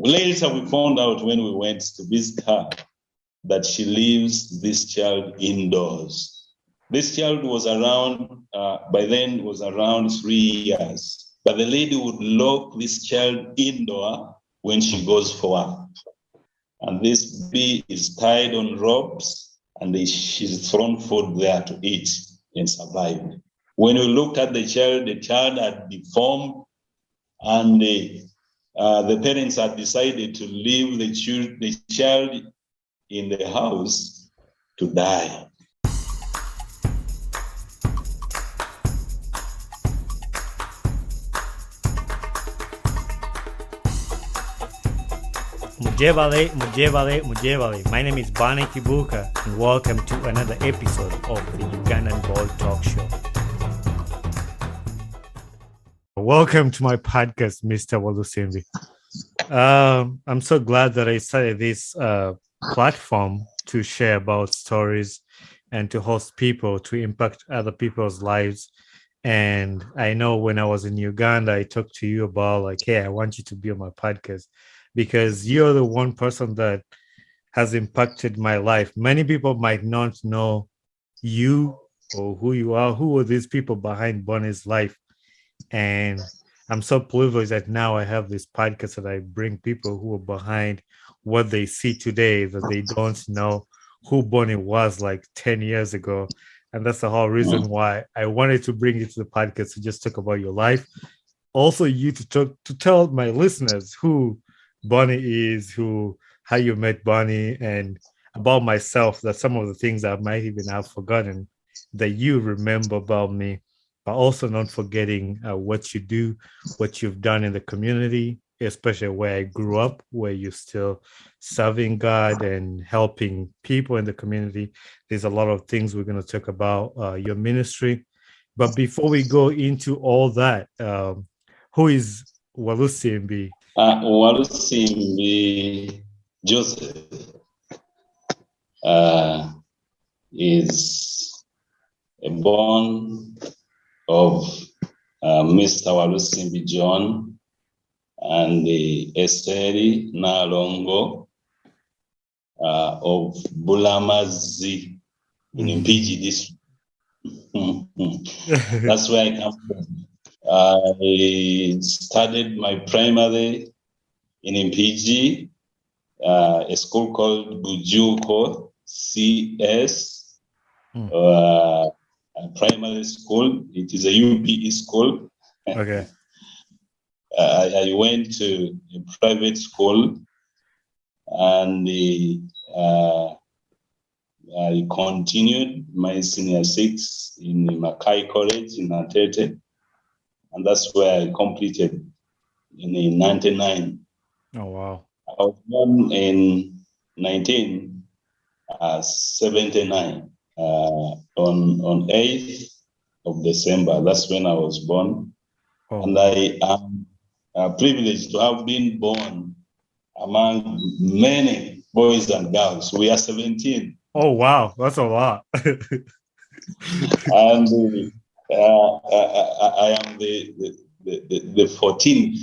Later, we found out when we went to visit her that she leaves this child indoors. This child was around, by then was around 3 years. But the lady would lock this child indoor when she goes for work. And this bee is tied on ropes and she's thrown food there to eat and survive. When we looked at the child had deformed, and the parents had decided to leave the child in the house to die. Mujevale. My name is Bani Kibuka, and welcome to another episode of the Ugandan Ball Talk Show. Welcome to my podcast, Mr. Walusimbi. I'm so glad that I started this platform to share about stories and to host people to impact other people's lives. And I know when I was in Uganda, I talked to you about like, hey, I want you to be on my podcast, because you're the one person that has impacted my life. Many people might not know you or who you are, who are these people behind Bonnie's life. And I'm so privileged that now I have this podcast that I bring people who are behind what they see today, that they don't know who Bonnie was like 10 years ago. And that's the whole reason why I wanted to bring you to the podcast to just talk about your life. Also, you to tell my listeners who Bonnie is, how you met Bonnie, and about myself, that some of the things I might even have forgotten that you remember about me, but also not forgetting what you do, what you've done in the community, especially where I grew up, where you're still serving God and helping people in the community. There's a lot of things we're going to talk about, your ministry. But before we go into all that, who is Walusimbi? Walusimbi Joseph is born of Mr. Walusimbi John and the Esteri Nalongo of Bulamazi in Mpigi district. That's where I come from. I studied my primary in Mpigi, a school called Bujuko CS, a primary school. It is a UPE school. Okay. I went to a private school, and I continued my senior six in Mackay College in Atete. And that's where I completed in 99. Oh, wow. I was born in 1979 on 8th of December. That's when I was born. Oh, and I am privileged to have been born among many boys and girls. We are 17. Oh, wow. That's a lot. And I am the 14th.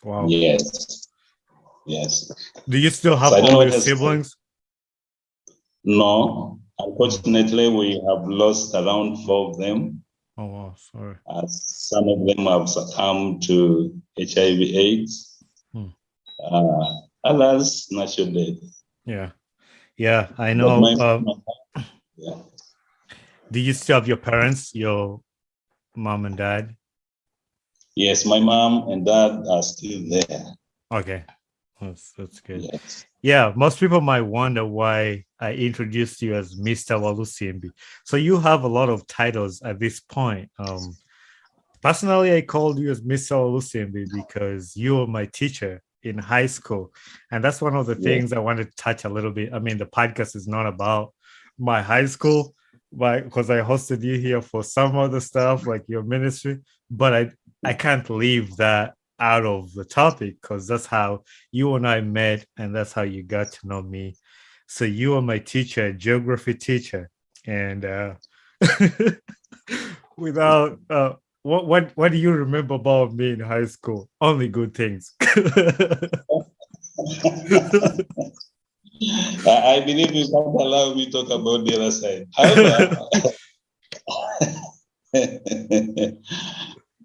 Wow. Yes. Do you still have all your siblings? No. Unfortunately, we have lost around 4 of them. Oh, wow. Sorry. Some of them have succumbed to HIV/AIDS. Others, natural death. Yeah, I know. Do you still have your parents, your mom and dad? Yes, my mom and dad are still there. Okay, that's good. Yes. Yeah, most people might wonder why I introduced you as Mr. Walusimbi. So you have a lot of titles at this point. Personally, I called you as Mr. Walusimbi because you were my teacher in high school. And that's one of the things I wanted to touch a little bit. I mean, the podcast is not about my high school, but because I hosted you here for some other stuff like your ministry, but I can't leave that out of the topic because that's how you and I met and that's how you got to know me. So you are my teacher, geography teacher, and without what do you remember about me in high school? Only good things. I believe you can't allow me to talk about the other side. However,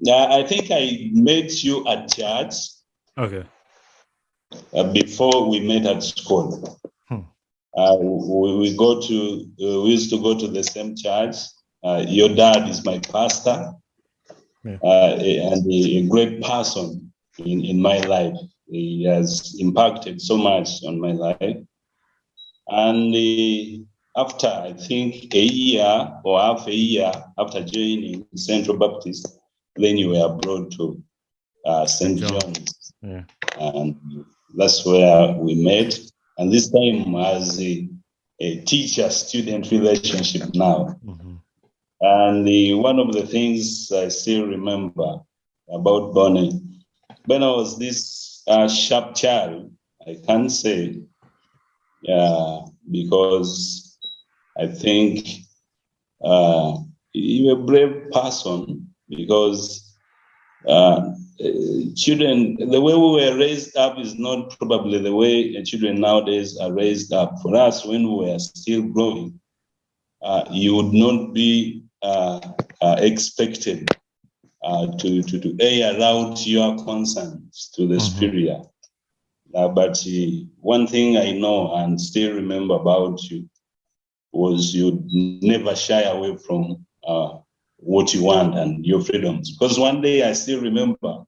I think I met you at church Okay. before we met at school. We used to go to the same church. Your dad is my pastor, Yeah. and a great person in my life. He has impacted so much on my life. And after, I think, a year or half a year after joining Central Baptist, then you were brought to St. John's. Yeah. And that's where we met. And this time as a teacher-student relationship now. Mm-hmm. And one of the things I still remember about Bonnie, when I was this sharp child, I can't say, because I think you're a brave person, because children, the way we were raised up is not probably the way children nowadays are raised up. For us, when we were still growing, you would not be expected to air out your concerns to the superior. But one thing I know and still remember about you was you'd never shy away from what you want and your freedoms. Because one day I still remember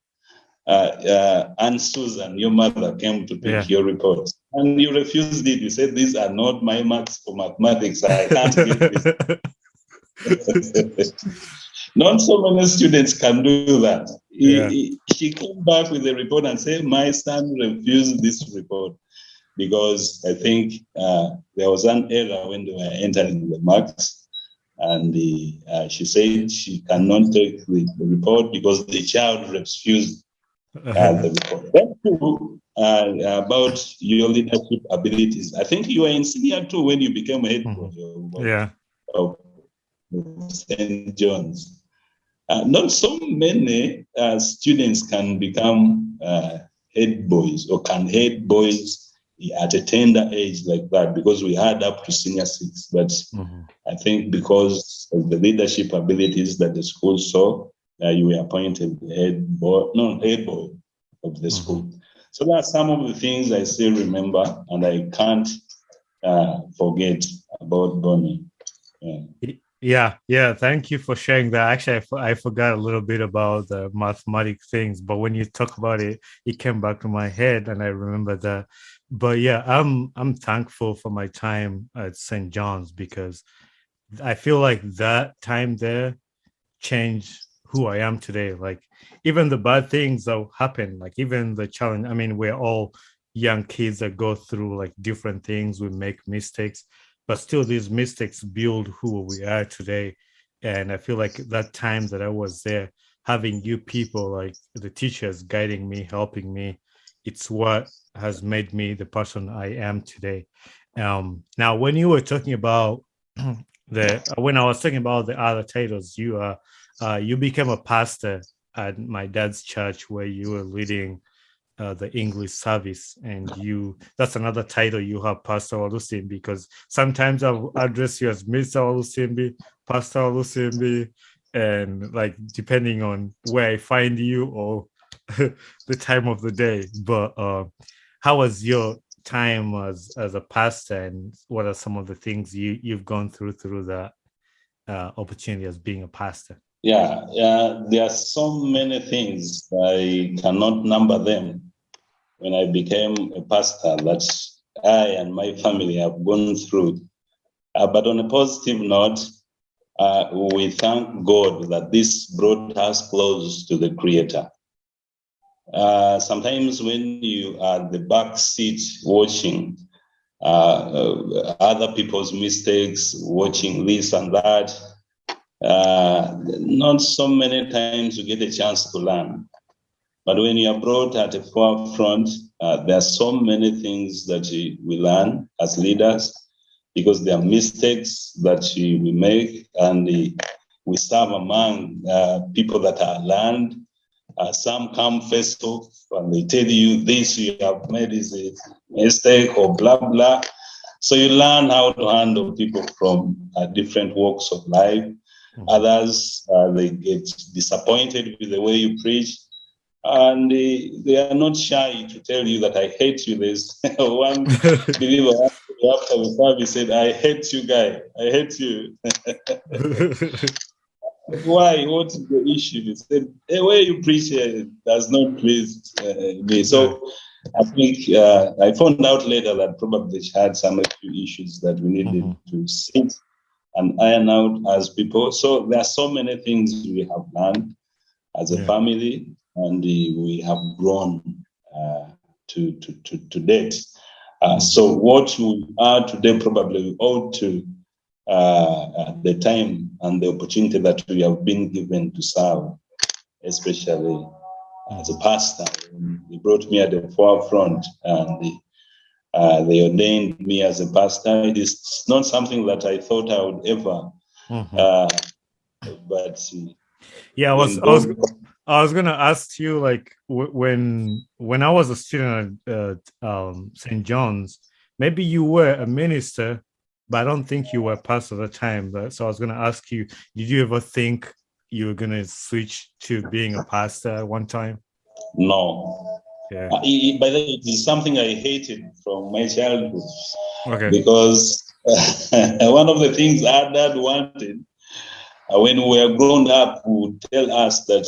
Aunt Susan, your mother, came to pick your reports, and you refused it. You said, "These are not my marks for mathematics. I can't give this." Not so many students can do that. She came back with a report and said, "My son refused this report because I think there was an error when they were entering the marks." And she said she cannot take the report because the child refused the report. That's true about your leadership abilities. I think you were in senior two when you became a head boy of St. John's. Not so many students can become head boys or can head boys at a tender age like that, because we had up to senior six. But I think because of the leadership abilities that the school saw, you were appointed head boy of the school. So that's some of the things I still remember, and I can't forget about Bonnie. Yeah. Thank you for sharing that. Actually, I forgot a little bit about the mathematic things, but when you talk about it, it came back to my head, and I remember that. But yeah, I'm thankful for my time at St. John's, because I feel like that time there changed who I am today. Like, even the bad things that happen, like even the challenge. I mean, we're all young kids that go through like different things. We make mistakes, but still these mistakes build who we are today. And I feel like that time that I was there, having you people like the teachers guiding me, helping me, it's what has made me the person I am today. Now when you were talking about when I was talking about the other titles, you became a pastor at my dad's church, where you were leading the English service, and that's another title you have, Pastor Walusimbi, because sometimes I'll address you as Mr. Walusimbi, Pastor Walusimbi, and like depending on where I find you or the time of the day. But how was your time as a pastor, and what are some of the things you've gone through the opportunity as being a pastor? Yeah, there are so many things, I cannot number them. When I became a pastor, that I and my family have gone through. But on a positive note, we thank God that this brought us close to the Creator. Sometimes when you are at the back seat watching other people's mistakes, watching this and that, not so many times you get a chance to learn. But when you are brought at the forefront, there are so many things that we learn as leaders, because there are mistakes that we make, and we serve among people that are learned. Some come first off and they tell you this you have made is a mistake or blah, blah. So you learn how to handle people from different walks of life. Mm-hmm. Others, they get disappointed with the way you preach. And they are not shy to tell you that I hate you. There's one believer after the service said, I hate you, guy. I hate you. Why? What is the issue? He said, the way you preach does not please me. So I think I found out later that probably she had some few issues that we needed to sit and iron out as people. So there are so many things we have learned as a family, and we have grown to date. So what we are today probably we ought to at the time and the opportunity that we have been given to serve, especially as a pastor. They brought me at the forefront and they ordained me as a pastor. It is not something that I thought I would ever, but yeah, I was gonna ask you, like, when I was a student at St. John's, maybe you were a minister, but I don't think you were a pastor at the time. So I was gonna ask you, did you ever think you were gonna switch to being a pastor at one time? No. Yeah. By the way, it is something I hated from my childhood. Okay. Because one of the things our dad wanted when we were grown up would tell us that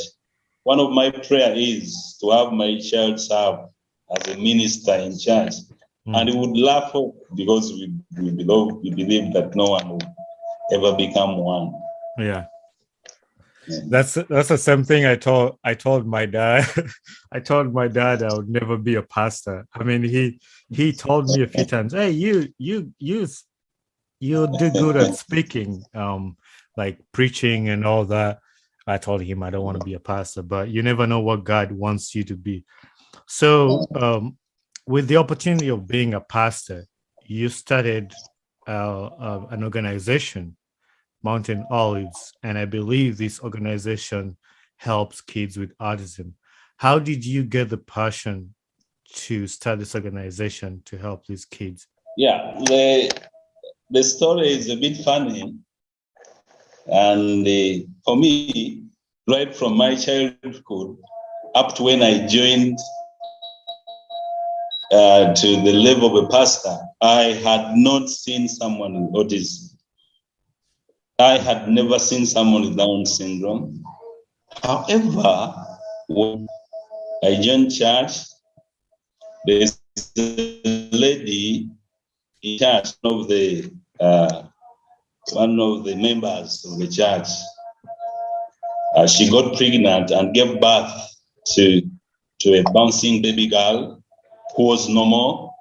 one of my prayer is to have my child serve as a minister in church. And he would laugh off because we believe that no one will ever become one. Yeah. That's the same thing I told my dad. I told my dad I would never be a pastor. I mean, he told me a few times, hey, you do good at speaking, like preaching and all that. I told him I don't want to be a pastor, but you never know what God wants you to be. So with the opportunity of being a pastor, you started an organization, Mountain Olives, and I believe this organization helps kids with autism. How did you get the passion to start this organization to help these kids? Yeah, the story is a bit funny. And for me, right from my childhood up to when I joined to the level of a pastor, I had not seen someone with autism. I had never seen someone with Down syndrome. However, when I joined church, there's a lady in church, one of the members of the church. She got pregnant and gave birth to a bouncing baby girl who was normal.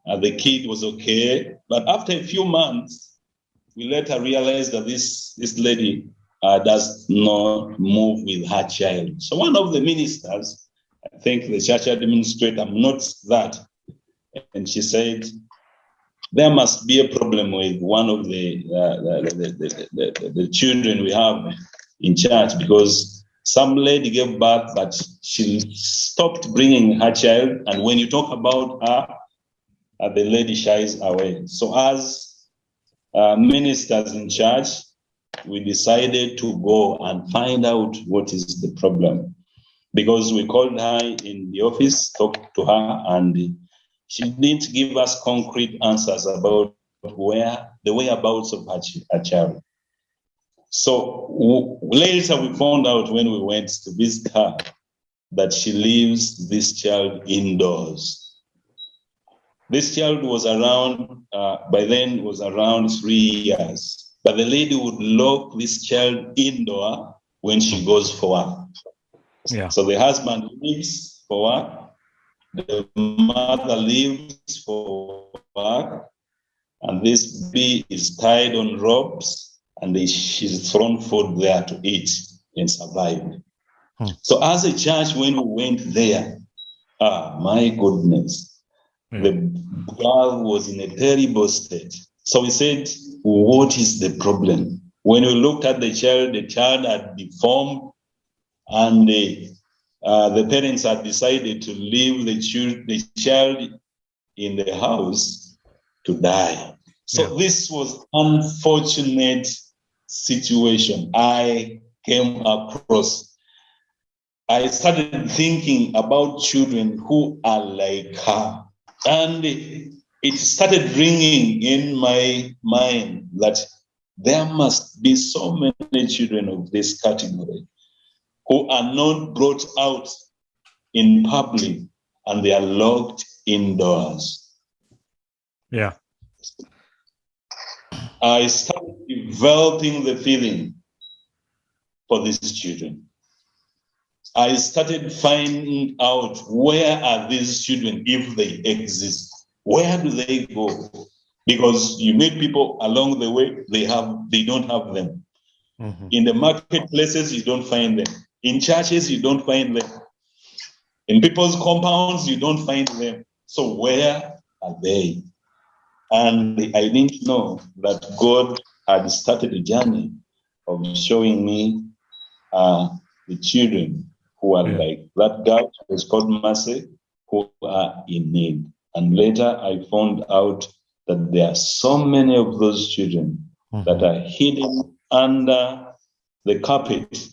The kid was okay. But after a few months, we later realized that this lady does not move with her child. So one of the ministers, I think the church administrator, noticed that. And she said, there must be a problem with one of the children we have in church, because some lady gave birth, but she stopped bringing her child. And when you talk about her, the lady shies away. So as ministers in church, we decided to go and find out what is the problem. Because we called her in the office, talked to her, and she didn't give us concrete answers about where the whereabouts of her child. So later we found out when we went to visit her that she leaves this child indoors. This child was around, by then was around 3 years, but the lady would lock this child indoor when she goes for work. Yeah. So the husband leaves for work, the mother leaves for work, and this baby is tied on ropes, and she's thrown food there to eat and survive. So as a church, when we went there, my goodness, the girl was in a terrible state. So we said, what is the problem? When we looked at the child had deformed, and the parents had decided to leave the child in the house to die. So this was unfortunate situation I came across. I started thinking about children who are like her, and it started ringing in my mind that there must be so many children of this category who are not brought out in public and they are locked indoors. Yeah. I started developing the feeling for these children. I started finding out, where are these children if they exist? Where do they go? Because you meet people along the way, they don't have them. Mm-hmm. In the marketplaces, you don't find them. In churches, you don't find them. In people's compounds, you don't find them. So where are they? And I didn't know that God had started a journey of showing me the children who are like that girl who was called Mercy, who are in need. And later I found out that there are so many of those children that are hidden under the carpet.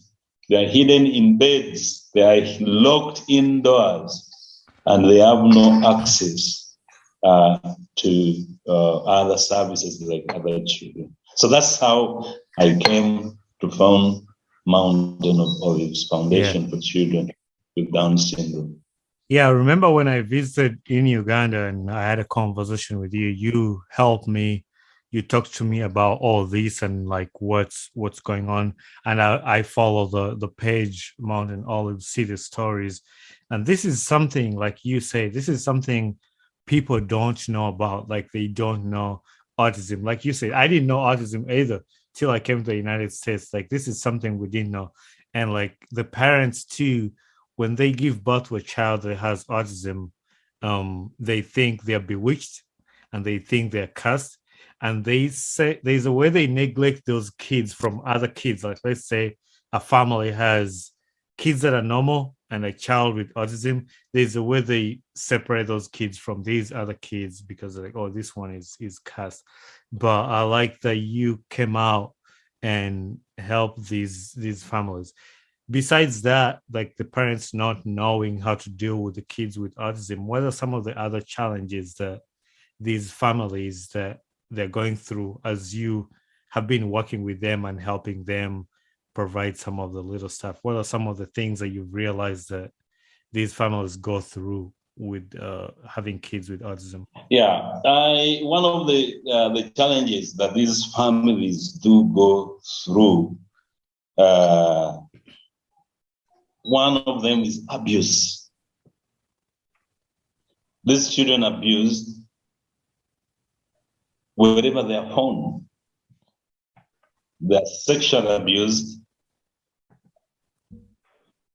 They are hidden in beds. They are locked indoors, and they have no access to other services like other children. So that's how I came to found Mountain of Olives Foundation for Children with Down syndrome. Yeah, I remember when I visited in Uganda and I had a conversation with you, you helped me, you talked to me about all this and like what's going on. And I follow the page Mountain Olive, see the stories. And this is something, like you say, this is something people don't know about. Like they don't know autism. Like you said, I didn't know autism either till I came to the United States. Like this is something we didn't know. And like the parents too, when they give birth to a child that has autism, they think they're bewitched and they think they're cursed. And they say there's a way they neglect those kids from other kids. Like let's say a family has kids that are normal and a child with autism. There's a way they separate those kids from these other kids because they're like, oh, this one is cursed. But I like that you came out and helped these families. Besides that, like the parents not knowing how to deal with the kids with autism, what are some of the other challenges that these families that they're going through as you have been working with them and helping them provide some of the little stuff? What are some of the things that you've realized that these families go through with having kids with autism? Yeah, one of the challenges that these families do go through, one of them is abuse. These children abused wherever they are found. They are sexually abused.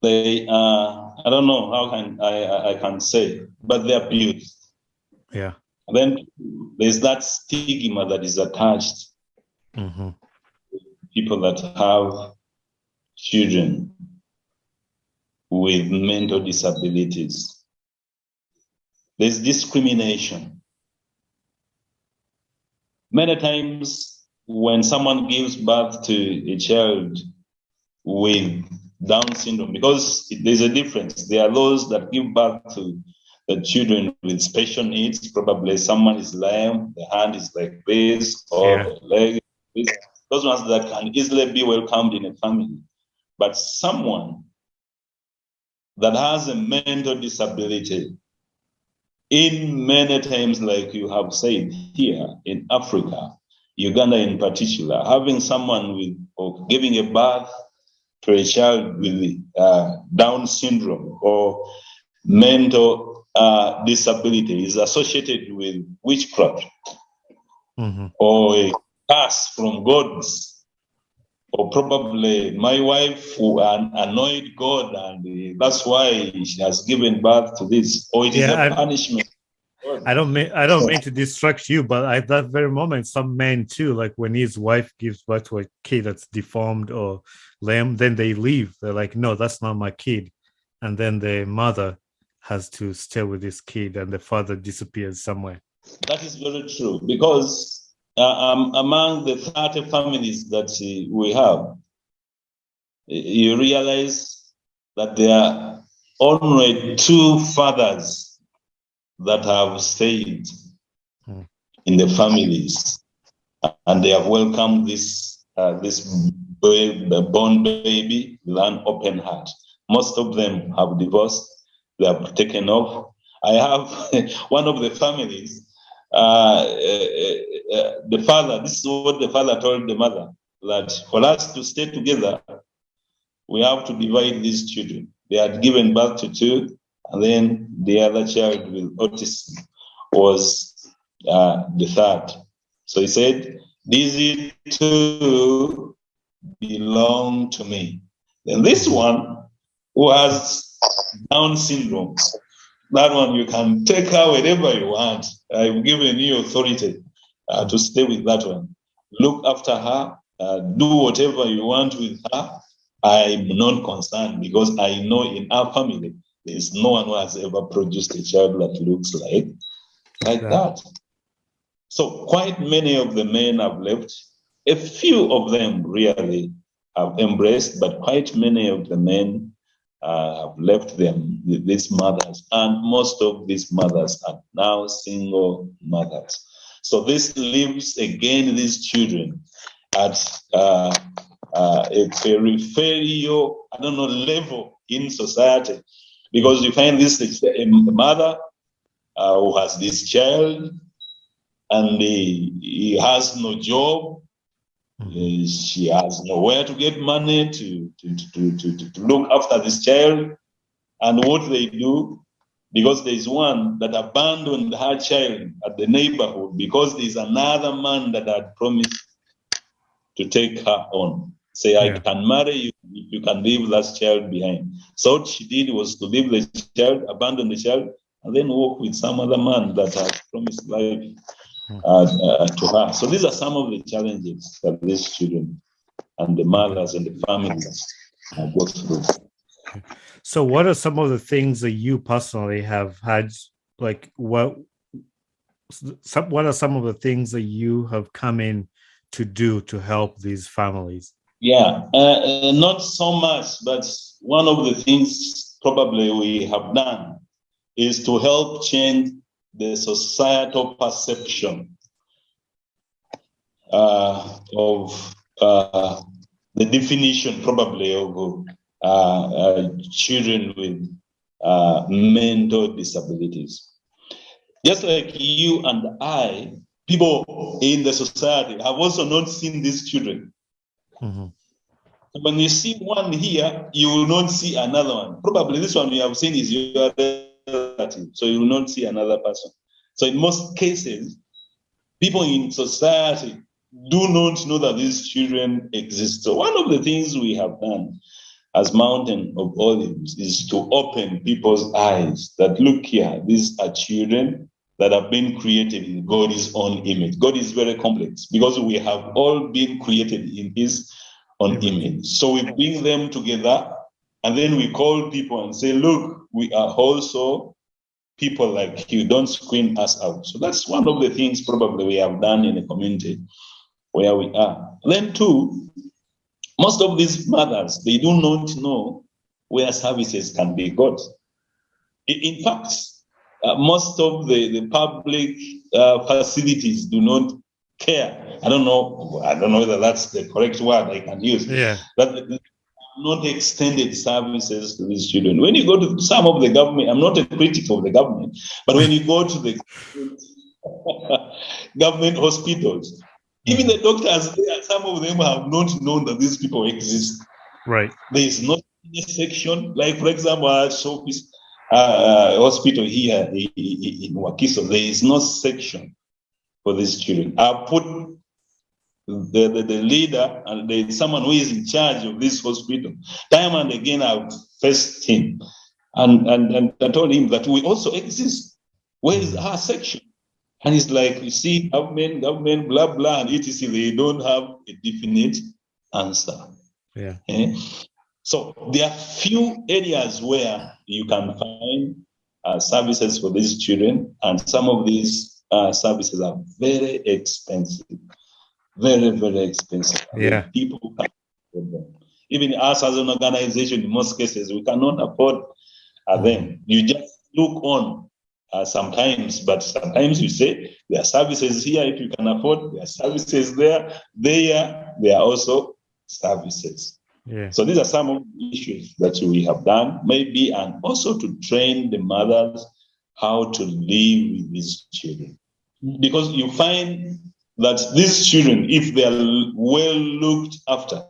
They I don't know how I can say, but they're abused. Yeah. Then there's that stigma that is attached. People that have children with mental disabilities. There's discrimination. Many times when someone gives birth to a child with Down syndrome, because there's a difference. There are those that give birth to the children with special needs. Probably someone is lame, the hand is like this, or the leg is this. Those ones that can easily be welcomed in a family. But someone that has a mental disability, in many times, like you have said here in Africa, Uganda in particular, having someone with or giving a birth to a child with Down syndrome or mental disability is associated with witchcraft or a curse from gods. Or probably my wife who annoyed God and that's why she has given birth to this. Or it is a punishment. I don't mean to distract you, but at that very moment, some men too, like when his wife gives birth to a kid that's deformed or lame, then they leave. They're like, no, that's not my kid. And then the mother has to stay with this kid and the father disappears somewhere. That is very true, because among the 30 families that we have, you realize that there are only 2 fathers that have stayed in the families, and they have welcomed this born baby with an open heart. Most of them have divorced, they have taken off. I have one of the families, the father, this is what the father told the mother, that for us to stay together, we have to divide these children. They had given birth to 2, and then the other child with autism was the 3rd. So he said, these 2 belong to me. Then this one who has Down syndrome, that one you can take her wherever you want. I've given you authority to stay with that one. Look after her, do whatever you want with her. I'm not concerned, because I know in our family, there's no one who has ever produced a child that looks like that. So quite many of the men have left. A few of them really have embraced, but quite many of the men have left them, these mothers, and most of these mothers are now single mothers. So this leaves again these children at a peripheral, level in society, because you find this a mother who has this child, and he has no job. She has nowhere to get money to look after this child. And what they do, because there is one that abandoned her child at the neighborhood because there's another man that had promised to take her on. Say, I can marry you, you can leave that child behind. So what she did was to leave the child, abandon the child, and then walk with some other man that had promised life to her. So these are some of the challenges that these children and the mothers and the families go through. So what are some of the things that you personally have had, like what are some of the things that you have come in to do to help these families? Yeah, not so much, but one of the things probably we have done is to help change the societal perception of the definition probably of children with mental disabilities. Just like you and I, people in the society have also not seen these children. Mm-hmm. When you see one here, you will not see another one. Probably this one you have seen is your relative, so you will not see another person. So in most cases, people in society do not know that these children exist. So one of the things we have done as Mountain of Olives is to open people's eyes that, look here, these are children that have been created in God's own image. God is very complex because we have all been created in his own image. So we bring them together and then we call people and say, look, we are also people like you, don't screen us out. So that's one of the things probably we have done in the community where we are. Then two, most of these mothers, they do not know where services can be got. In fact, most of the public facilities do not care. I don't know whether that's the correct word I can use. Yeah. But not extended services to these children. When you go to some of the government, I'm not a critic of the government, but when you go to the government hospitals, even the doctors there, some of them have not known that these people exist. Right. There is not a section, like for example, our office hospital here in Wakiso, there is no section for these children. I put the leader and someone who is in charge of this hospital. Time and again, I've faced him and I told him that we also exist. Where is her section? And it's like, you see, government, blah, blah, and etc. They don't have a definite answer. Yeah. So there are few areas where you can find services for these children, and some of these services are very expensive. Very, very expensive. Yeah. People can't afford them. Even us as an organization, in most cases, we cannot afford them. You just look on sometimes, but sometimes you say there are services here if you can afford, there are services there. There are also services. Yeah. So these are some of the issues that we have done, maybe, and also to train the mothers how to live with these children. Because you find that these children, if they are well looked after,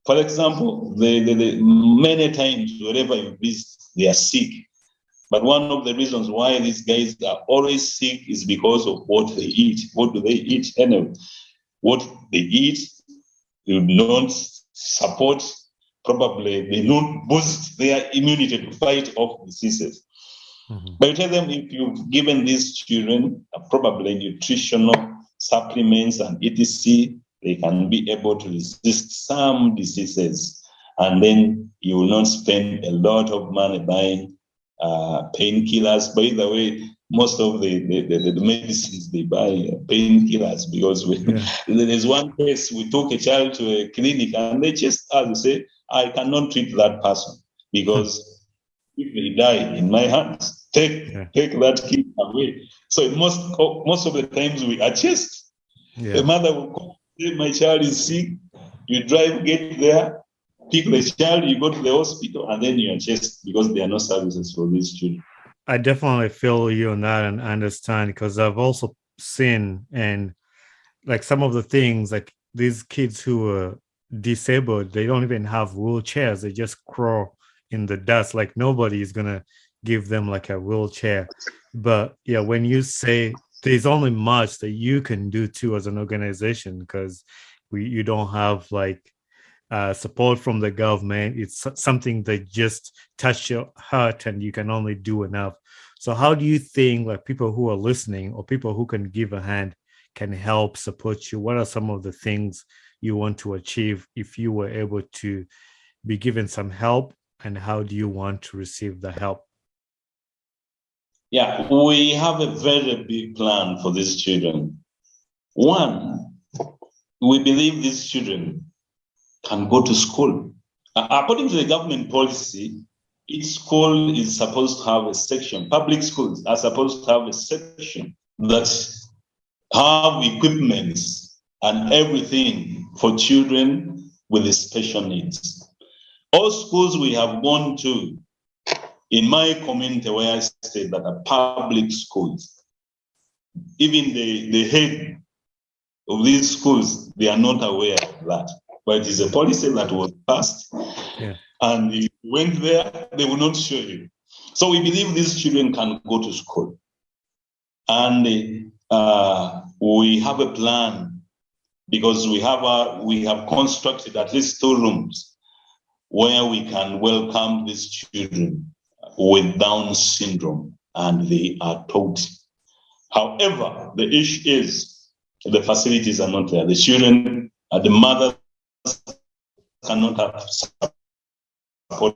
for example, many times wherever you visit, they are sick. But one of the reasons why these guys are always sick is because of what they eat. What do they eat anyway? What they eat will not support, probably they don't boost their immunity to fight off diseases. But you tell them, if you've given these children probably nutritional supplements and etc., they can be able to resist some diseases. And then you will not spend a lot of money buying painkillers. By the way, most of the medicines, they buy painkillers because there's one case, we took a child to a clinic and they just say, I cannot treat that person because if they die in my hands, take that kid away. So most of the times we adjust. The mother will call, say, my child is sick. You drive, get there, pick the child, you go to the hospital, and then you adjust because there are no services for these children. I definitely feel you on that and understand, because I've also seen, and like some of the things, like these kids who are disabled, they don't even have wheelchairs. They just crawl in the dust. Like nobody is gonna give them like a wheelchair. But yeah, when you say there's only much that you can do too as an organization, because you don't have like support from the government. It's something that just touch your heart and you can only do enough. So how do you think like people who are listening or people who can give a hand can help support you? What are some of the things you want to achieve if you were able to be given some help, and how do you want to receive the help? Yeah, we have a very big plan for these children. One, we believe these children can go to school. According to the government policy, each school is supposed to have a section. Public schools are supposed to have a section that have equipments and everything for children with special needs. All schools we have gone to in my community where I stay that are public schools, even the head of these schools, they are not aware of that. But it is a policy that was passed. And if you went there, they will not show you. So we believe these children can go to school. And we have a plan because we have constructed at least 2 rooms where we can welcome these children with Down syndrome, and they are taught. However, the issue is the facilities are not there. The children, the mothers cannot have support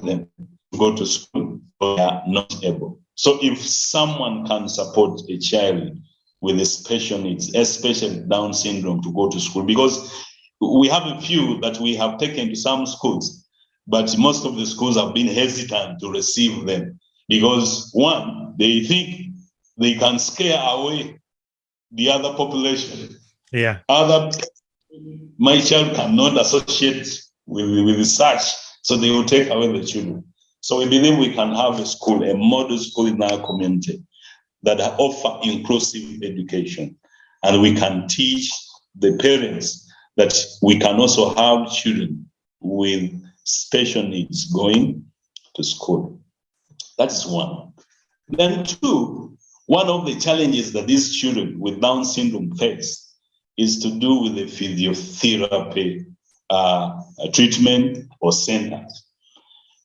them to go to school, but they are not able. So if someone can support a child with a special needs, especially Down syndrome, to go to school, because we have a few that we have taken to some schools, but most of the schools have been hesitant to receive them because, one, they think they can scare away the other population. My child cannot associate with such, so they will take away the children. So we believe we can have a school, a model school in our community that offer inclusive education, and we can teach the parents that we can also have children with special needs going to school. That's one. Then 2, one of the challenges that these children with Down syndrome face is to do with the physiotherapy treatment or centers.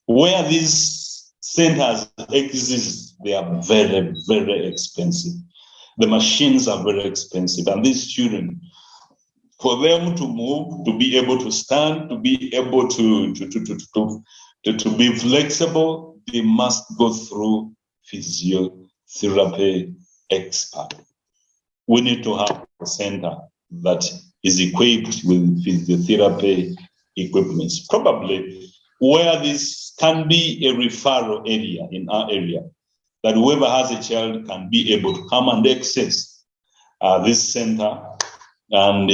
Where these centers exist, they are very, very expensive. The machines are very expensive. And these children, for them to move, to be able to stand, to be able to be flexible, they must go through physiotherapy expert. We need to have a center that is equipped with physiotherapy equipment. Probably where this can be a referral area in our area, that whoever has a child can be able to come and access this center and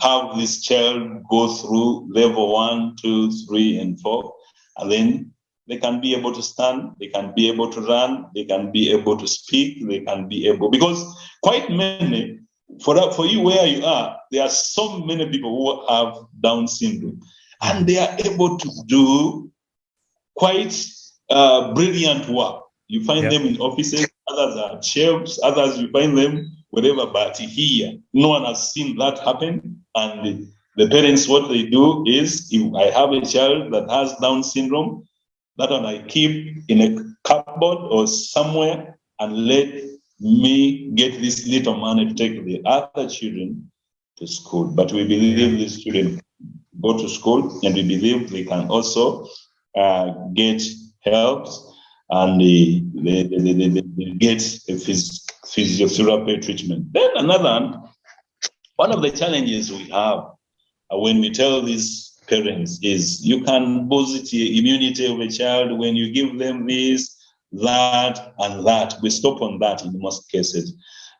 have this child go through level 1, 2, 3, and 4, and then they can be able to stand, they can be able to run, they can be able to speak, they can be able, because quite many, for you where you are, there are so many people who have Down syndrome, and they are able to do quite brilliant work. You find them in offices, others are chefs, others you find them whatever, but here, no one has seen that happen. And the parents, what they do is, if I have a child that has Down syndrome, that one I keep in a cupboard or somewhere and let me get this little money to take the other children to school. But we believe these children go to school, and we believe they can also get help, and they get a physiotherapy treatment. Then another one of the challenges we have when we tell these parents is, you can boost the immunity of a child when you give them this, that, and that. We stop on that in most cases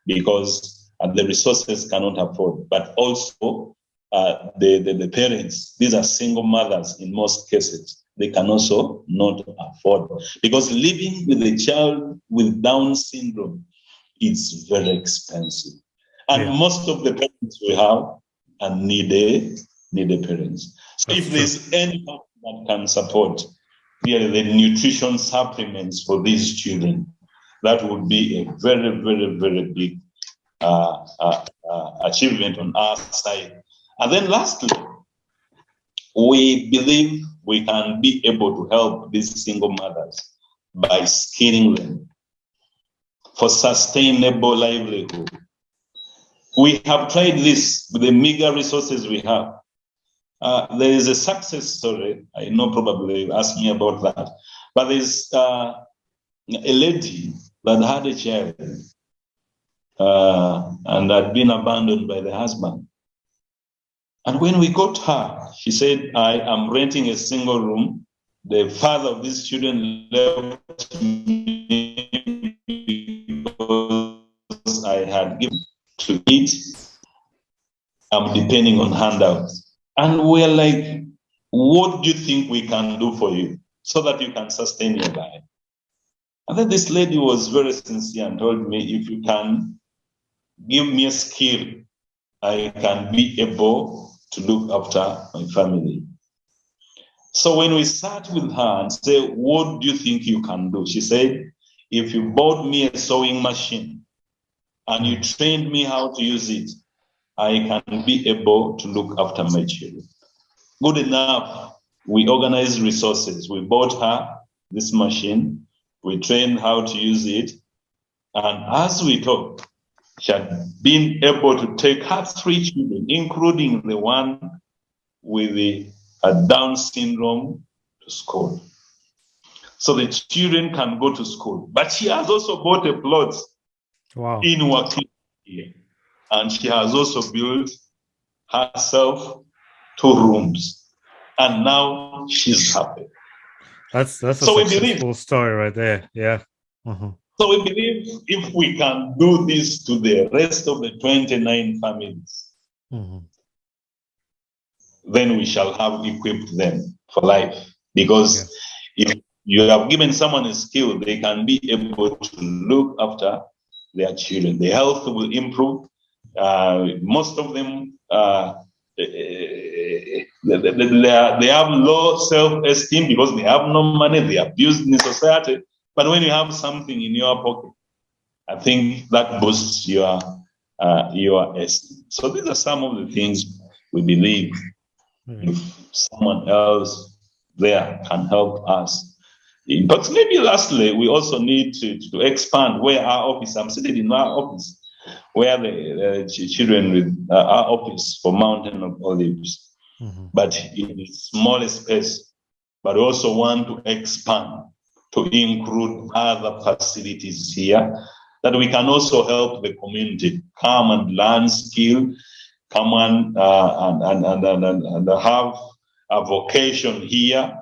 because the resources cannot afford. But also the parents, these are single mothers in most cases, they can also not afford, because living with a child with Down syndrome, it's very expensive. And most of the parents we have are needy parents. So That's if there's anyone that can support really the nutrition supplements for these children, that would be a very, very, very big achievement on our side. And then lastly, we believe we can be able to help these single mothers by skilling them for sustainable livelihood. We have tried this with the meager resources we have. There is a success story. I know probably you'll ask me about that. But there's a lady that had a child and had been abandoned by the husband. And when we got her, she said, I am renting a single room. The father of these children left me because I had given to eat. I'm depending on handouts. And we're like, what do you think we can do for you so that you can sustain your life? And then this lady was very sincere and told me, if you can give me a skill, I can be able to look after my family. So when we sat with her and said, what do you think you can do? She said, if you bought me a sewing machine and you trained me how to use it, I can be able to look after my children. Good enough. We organized resources. We bought her this machine. We trained how to use it. And as we talked, she had been able to take her 3 children, including the one with the Down syndrome, to school. So the children can go to school. But she has also bought a plot in Wakiso, and she has also built herself 2 rooms. And now she's happy. That's a successful story right there. Yeah. So we believe if we can do this to the rest of the 29 families, then we shall have equipped them for life. Because if you have given someone a skill, they can be able to look after their children. The health will improve. Most of them, they have low self-esteem because they have no money, they are abused in society. But when you have something in your pocket, I think that boosts your esteem. So these are some of the things we believe if someone else there can help us, But maybe lastly, we also need to expand where our office, I'm sitting in our office, where the children with our office for Mountain of Olives, but in a smaller space, but also want to expand to include other facilities here, that we can also help the community come and learn skill, come and have a vocation here,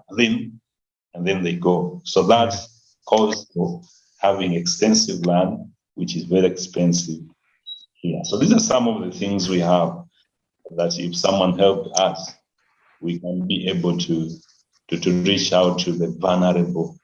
and then they go. So that calls for having extensive land, which is very expensive here. So these are some of the things we have that if someone helped us, we can be able to reach out to the vulnerable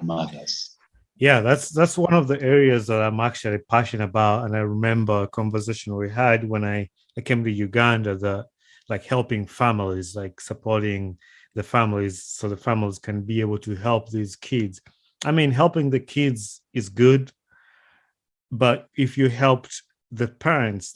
mothers. Yeah, that's one of the areas that I'm actually passionate about. And I remember a conversation we had when I came to Uganda, that like helping families, like supporting the families so the families can be able to help these kids. I mean, helping the kids is good, but if you helped the parents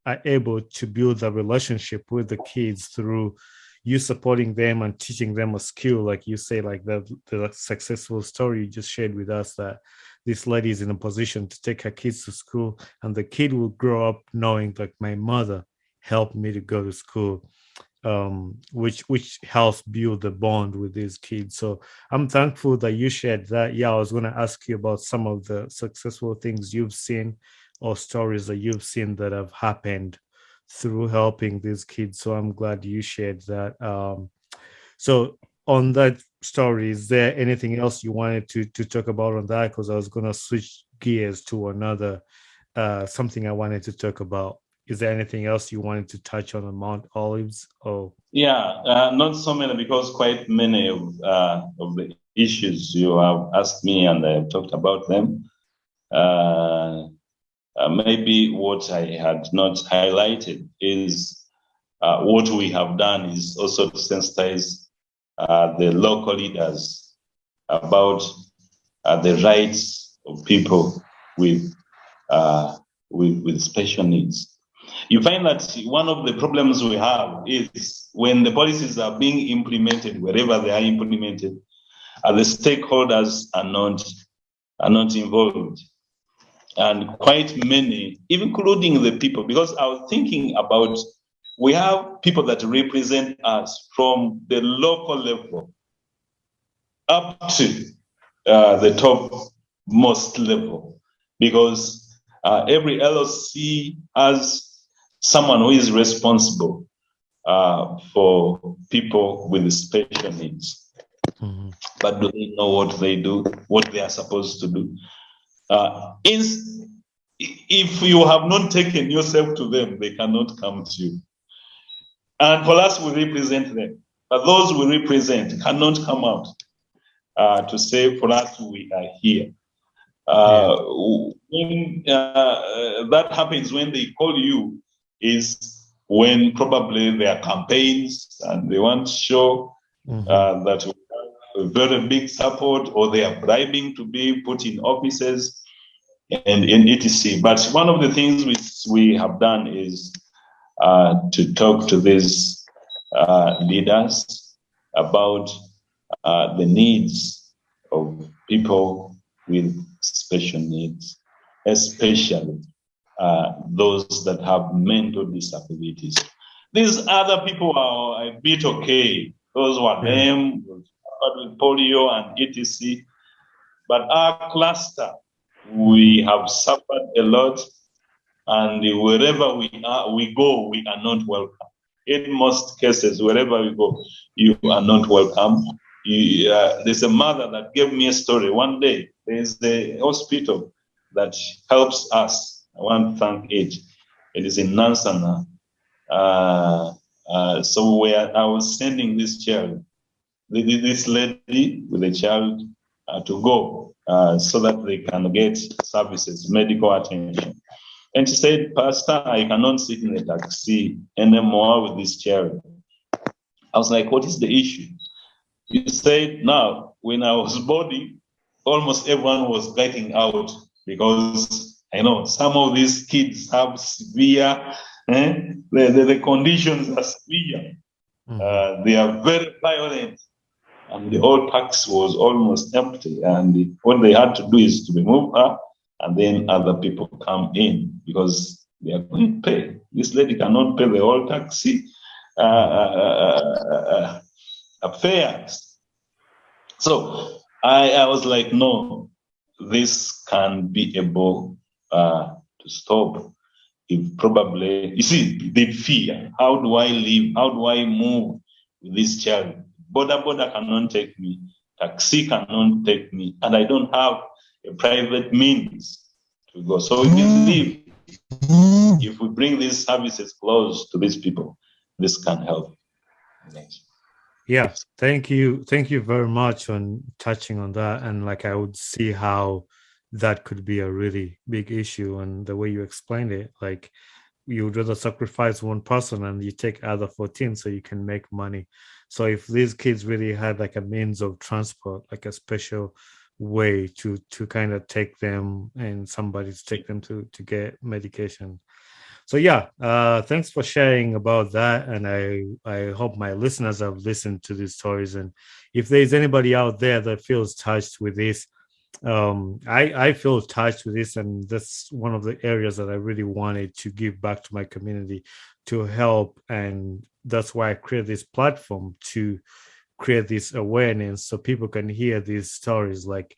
are able to build a relationship with the kids through you supporting them and teaching them a skill, like you say, like the successful story you just shared with us, that this lady is in a position to take her kids to school, and the kid will grow up knowing like my mother helped me to go to school, which helps build the bond with these kids. So I'm thankful that you shared that. Yeah, I was going to ask you about some of the successful things you've seen or stories that you've seen that have happened through helping these kids. So I'm glad you shared that. So on that story, is there anything else you wanted to talk about on that? Because I was going to switch gears to another something I wanted to talk about. Is there anything else you wanted to touch on Mount Olives? Oh, yeah, not so many, because quite many of the issues you have asked me and I have talked about them. Maybe what I had not highlighted is what we have done is also to sensitize the local leaders about the rights of people with special needs. You find that one of the problems we have is when the policies are being implemented, wherever they are implemented, the stakeholders are not involved. And quite many, including the people, because I was thinking about, we have people that represent us from the local level up to the top most level, because every LLC has someone who is responsible for people with special needs. But do they know what they do, what they are supposed to do? If you have not taken yourself to them, they cannot come to you. And for us, we represent them. But those we represent cannot come out to say, for us, we are here. When that happens, when they call you, is when probably there are campaigns and they want to show that we have a very big support, or they are bribing to be put in offices and in etc. But one of the things which we have done is to talk to these leaders about the needs of people with special needs, especially those that have mental disabilities. These other people are a bit okay. Those were them, with polio and etc. But our cluster, we have suffered a lot, and wherever we go, we are not welcome. In most cases, wherever we go, you are not welcome. There's a mother that gave me a story. One day, there's the hospital that helps us. I want to thank it. It is in Nansana. So where I was sending this child, this lady with a child, to go so that they can get services, medical attention. And she said, Pastor, I cannot sit in the taxi anymore with this child. I was like, what is the issue? You said, now, when I was boarding, almost everyone was getting out, because I know some of these kids have severe, the conditions are severe. They are very violent. and the whole taxi was almost empty. And what they had to do is to remove her, and then other people come in because they are going to pay. This lady cannot pay the whole taxi fares. So I was like, no, this can be able to stop. If probably, you see, the fear. How do I live? How do I move with this child? Border cannot take me. Taxi cannot take me. And I don't have a private means to go. So we believe if we bring these services close to these people, this can help. Yeah, thank you very much on touching on that. And like, I would see how that could be a really big issue. And the way you explained it, like, you would rather sacrifice one person and you take other 14 so you can make money. So if these kids really had like a means of transport, like a special way to kind of take them, and somebody to take them to get medication. So yeah, thanks for sharing about that. And I hope my listeners have listened to these stories. And if there's anybody out there that feels touched with this, I feel touched with this, and that's one of the areas that I really wanted to give back to my community to help. And that's why I created this platform, to create this awareness so people can hear these stories. Like,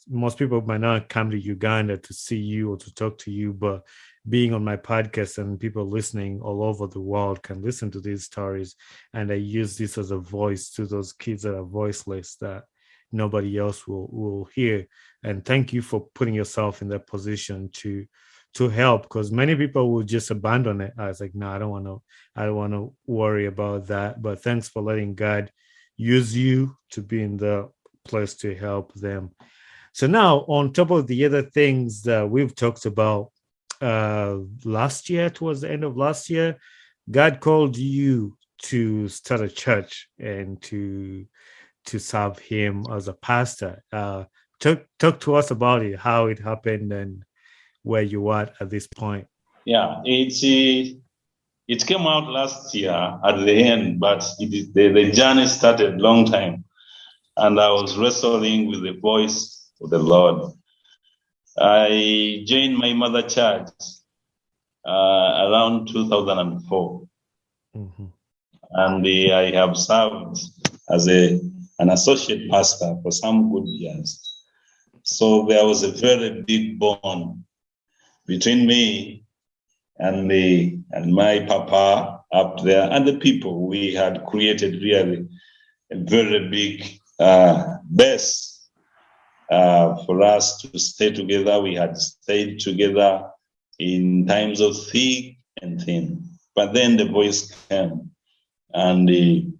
most people might not come to Uganda to see you or to talk to you, but being on my podcast and people listening all over the world can listen to these stories. And I use this as a voice to those kids that are voiceless, that nobody else will hear. And thank you for putting yourself in that position to help, because many people will just abandon it. I was like, no, I don't want to worry about that. But thanks for letting God use you to be in the place to help them. So now, on top of the other things that we've talked about, last year, towards the end of last year, God called you to start a church and to serve Him as a pastor. Talk to us about it, how it happened, and where you are at this point. Yeah, it came out last year at the end, but the journey started long time, and I was wrestling with the voice of the Lord. I joined my mother church around 2004, and I have served as an associate pastor for some good years. So there was a very big bond between me and my papa up there and the people. We had created really a very big base for us to stay together. We had stayed together in times of thick and thin. But then the voice came, and it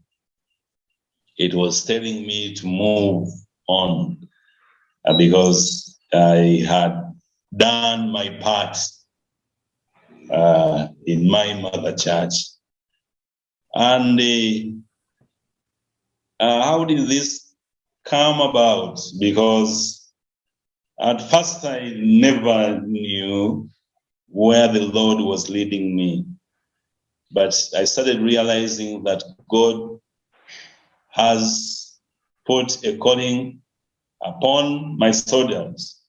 was telling me to move on because I had done my part in my mother church. And how did this come about? Because at first I never knew where the Lord was leading me. But I started realizing that God has put a calling upon my soldiers,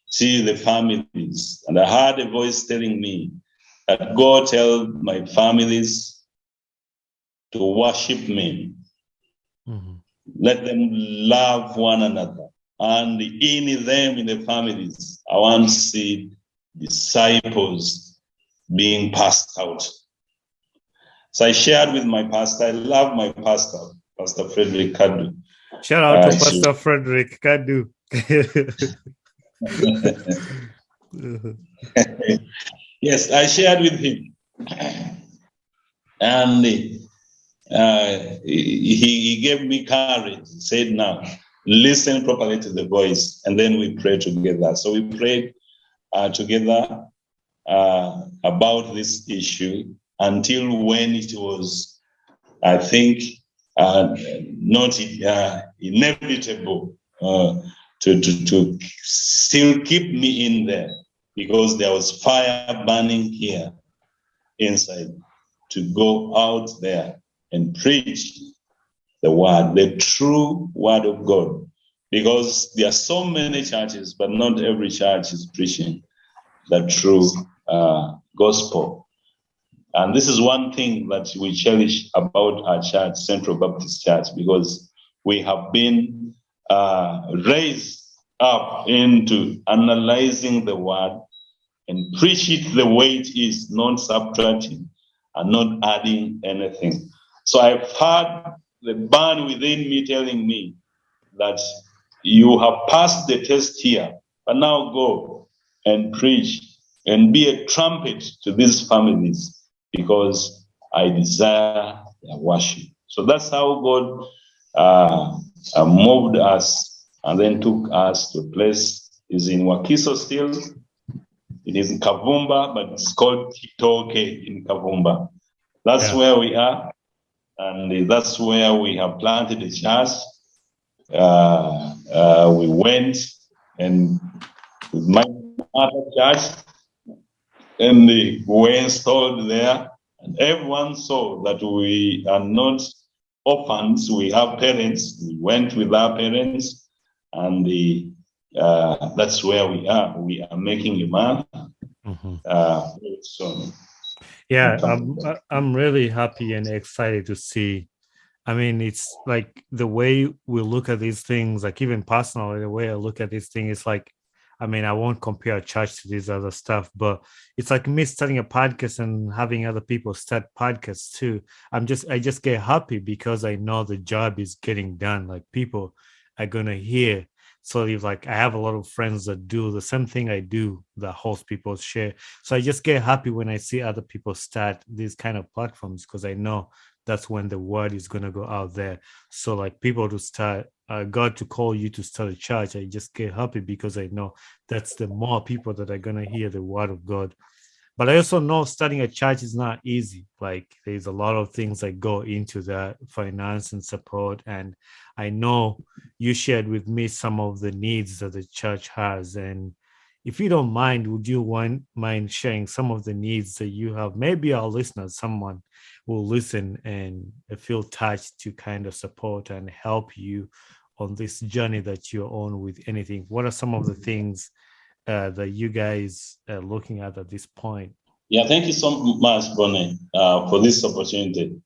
see the families. And I heard a voice telling me that God tell my families to worship me. Mm-hmm. Let them love one another. And in them, in the families, I want to see disciples being passed out. So I shared with my pastor. I love my pastor, Pastor Frederick Kadu. Shout out to Pastor Frederick Kadu. Yes, I shared with him. And he gave me courage. He said, now, listen properly to the voice. And then we prayed together. So we prayed together about this issue until when it was, I think, not inevitable to still keep me in there, because there was fire burning here inside to go out there and preach the word, the true word of God. Because there are so many churches, but not every church is preaching the true gospel. And this is one thing that we cherish about our church, Central Baptist Church, because we have been raised up into analyzing the word and preach it the way it is, not subtracting and not adding anything. So I've had the burn within me telling me that you have passed the test here, but now go and preach and be a trumpet to these families, because I desire their worship. So that's how God moved us and then took us to a place. Is in Wakiso still. It is in Kavumba, but it's called Kitoke in Kavumba. That's where we are, and that's where we have planted a church. We went and with my other church, and we were installed there, and everyone saw that we are not orphans. We have parents. We went with our parents, and that's where we are. We are making a man. So, yeah, I'm really happy and excited to see. I mean, it's like the way we look at these things, like even personally, the way I look at this thing is like, I mean, I won't compare church to this other stuff, but it's like me starting a podcast and having other people start podcasts too. I just get happy because I know the job is getting done. Like people are gonna hear. So if like I have a lot of friends that do the same thing I do, that host people share. So I just get happy when I see other people start these kind of platforms, because I know that's when the word is going to go out there. So like people to start God to call you to start a church, I just get happy because I know that's the more people that are going to hear the word of God. But I also know starting a church is not easy. Like there's a lot of things that go into that, finance and support. And I know you shared with me some of the needs that the church has. And if you don't mind, would you mind sharing some of the needs that you have? Maybe our listeners, someone will listen and feel touched to kind of support and help you on this journey that you're on with anything. What are some of the things that you guys are looking at this point? Yeah, thank you so much, Bonnie, for this opportunity.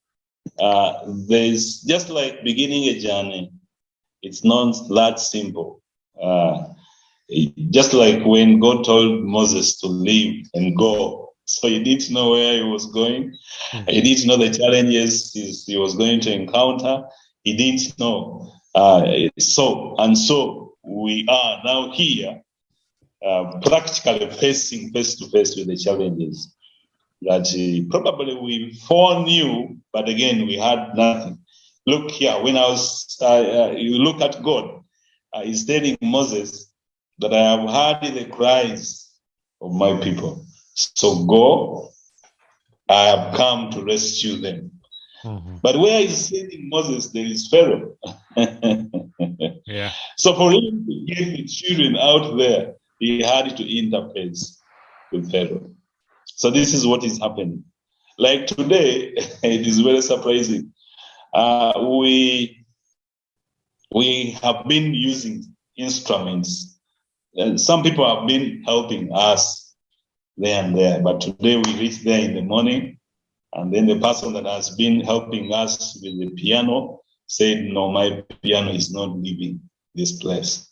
There's just like beginning a journey. It's not that simple. Just like when God told Moses to leave and go, so he didn't know where he was going. Mm-hmm. He didn't know the challenges he was going to encounter. He didn't know. So we are now here, practically facing face to face with the challenges that probably we foreknew, but again, we had nothing. Look here, when I was, you look at God, he's telling Moses that I have heard the cries of my people. So go, I have come to rescue them. Mm-hmm. But where he's sending Moses, there is Pharaoh. Yeah. So for him to get the children out there, he had to interface with Pharaoh. So this is what is happening. Like today, it is very surprising. We have been using instruments. And some people have been helping us there and there, but today we reached there in the morning, and then the person that has been helping us with the piano said, no, my piano is not leaving this place.